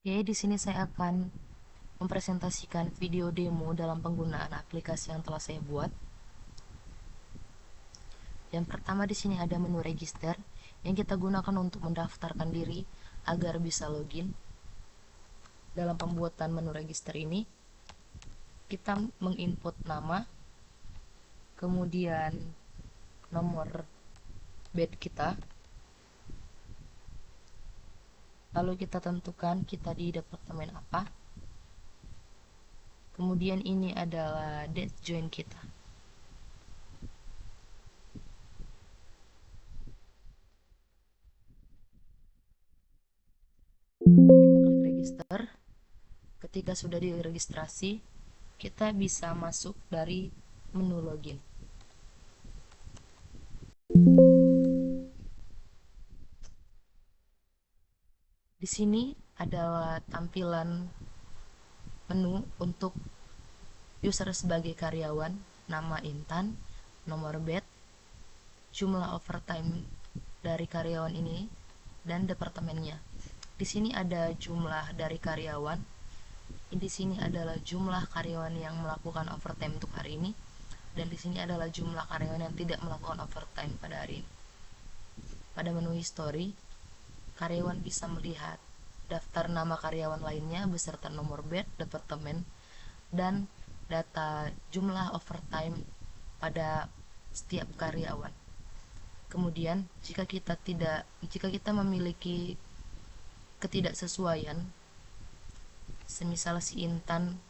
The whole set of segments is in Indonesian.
Oke, di sini saya akan mempresentasikan video demo dalam penggunaan aplikasi yang telah saya buat. Yang pertama di sini ada menu register yang kita gunakan untuk mendaftarkan diri agar bisa login. Dalam pembuatan menu register ini, kita menginput nama, kemudian nomor bed kita, lalu kita tentukan kita di departemen apa. Kemudian ini adalah date join kita. Klik register. Ketika sudah diregistrasi, kita bisa masuk dari menu login. Di sini adalah tampilan menu untuk user sebagai karyawan, nama Intan, nomor bed, jumlah overtime dari karyawan ini, dan departemennya. Di sini ada jumlah dari karyawan. Di sini adalah jumlah karyawan yang melakukan overtime untuk hari ini, dan di sini adalah jumlah karyawan yang tidak melakukan overtime pada hari ini. Pada menu history, karyawan bisa melihat daftar nama karyawan lainnya beserta nomor bed, departemen, dan data jumlah overtime pada setiap karyawan. Kemudian, jika kita memiliki ketidaksesuaian, semisal si Intan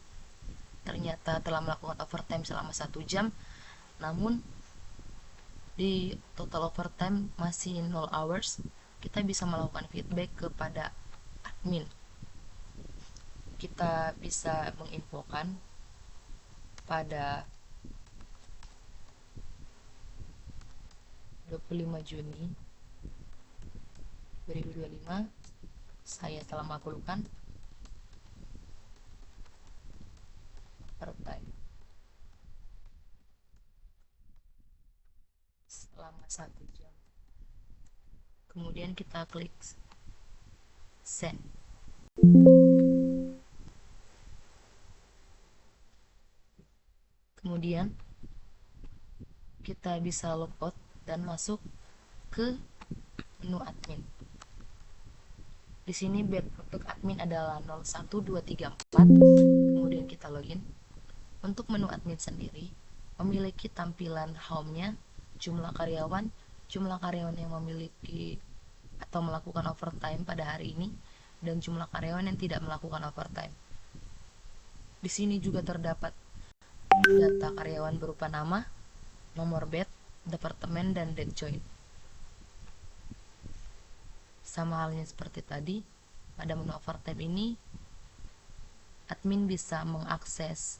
ternyata telah melakukan overtime selama 1 jam, namun di total overtime masih 0 hours, kita bisa melakukan feedback kepada admin. Kita bisa menginfokan pada 25 Juni 2025 saya telah melakukan overtime selama 1 jam. Kemudian kita klik send. Kemudian kita bisa logout dan masuk ke menu admin. Di sini bed untuk admin adalah 01234. Kemudian kita login. Untuk menu admin sendiri memiliki tampilan home-nya, jumlah karyawan yang memiliki atau melakukan overtime pada hari ini, dan jumlah karyawan yang tidak melakukan overtime. Di sini juga terdapat data karyawan berupa nama, nomor bed, departemen, dan date join. Sama halnya seperti tadi, pada menu overtime ini, admin bisa mengakses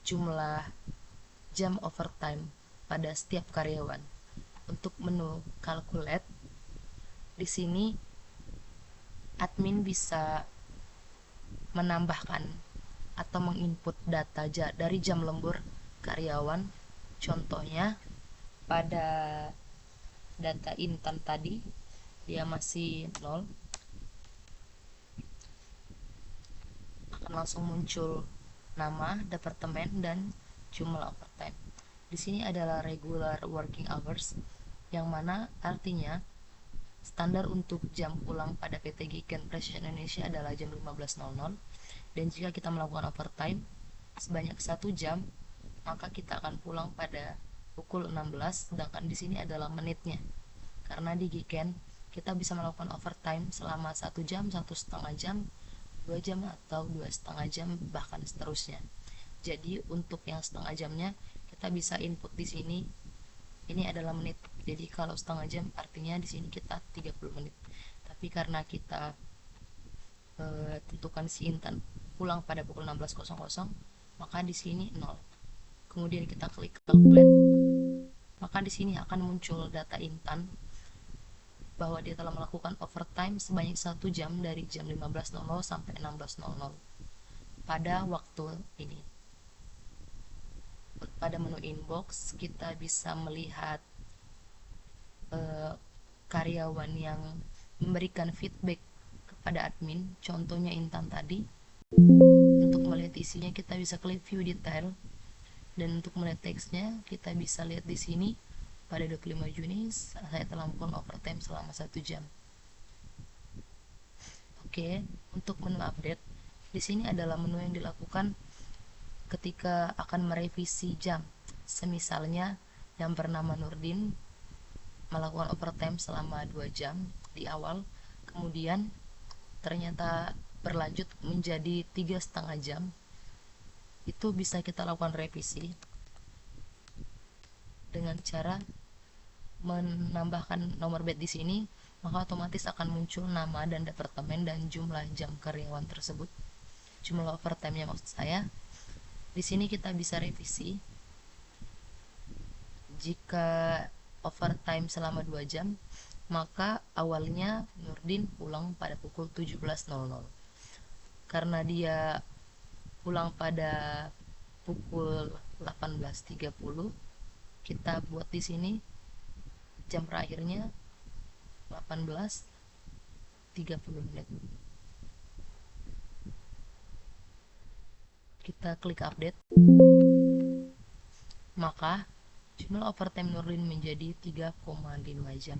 jumlah jam overtime pada setiap karyawan. Untuk menu calculate, di sini admin bisa menambahkan atau menginput data dari jam lembur karyawan. Contohnya pada data Intan tadi dia masih 0, akan langsung muncul nama, departemen, dan jumlah overtime. Di sini adalah regular working hours, yang mana artinya standar untuk jam pulang pada PT Giken Precision Indonesia adalah jam 15.00, dan jika kita melakukan overtime sebanyak 1 jam, maka kita akan pulang pada pukul 16, sedangkan di sini adalah menitnya. Karena di Giken kita bisa melakukan overtime selama 1 jam, 1,5 jam, 2 jam, atau 2,5 jam, bahkan seterusnya. Jadi untuk yang setengah jamnya kita bisa input di sini, ini adalah menit. Jadi kalau setengah jam artinya di sini kita 30 menit. Tapi karena kita tentukan si Intan pulang pada pukul 16.00, maka di sini 0. Kemudian kita klik calculate, maka di sini akan muncul data Intan bahwa dia telah melakukan overtime sebanyak 1 jam dari jam 15.00 sampai 16.00 pada waktu ini. Pada menu inbox kita bisa melihat karyawan yang memberikan feedback pada admin, contohnya Intan tadi. Untuk melihat isinya kita bisa klik view detail, dan untuk melihat teksnya kita bisa lihat di sini. Pada 25 Juni saya telah melakukan overtime selama 1 jam. Oke, untuk menu update, di sini adalah menu yang dilakukan ketika akan merevisi jam. Semisalnya yang bernama Nurdin melakukan overtime selama 2 jam di awal, kemudian ternyata berlanjut menjadi 3,5 jam. Itu bisa kita lakukan revisi dengan cara menambahkan nomor bed di sini, maka otomatis akan muncul nama dan departemen dan jumlah jam karyawan tersebut, jumlah overtime-nya maksud saya. Di sini kita bisa revisi. Jika overtime selama 2 jam, maka awalnya Nurdin pulang pada pukul 17.00. Karena dia pulang pada pukul 18.30, kita buat di sini jam terakhirnya 18.30 menit. Kita klik update, maka jumlah overtime Nurdin menjadi 3,5 jam.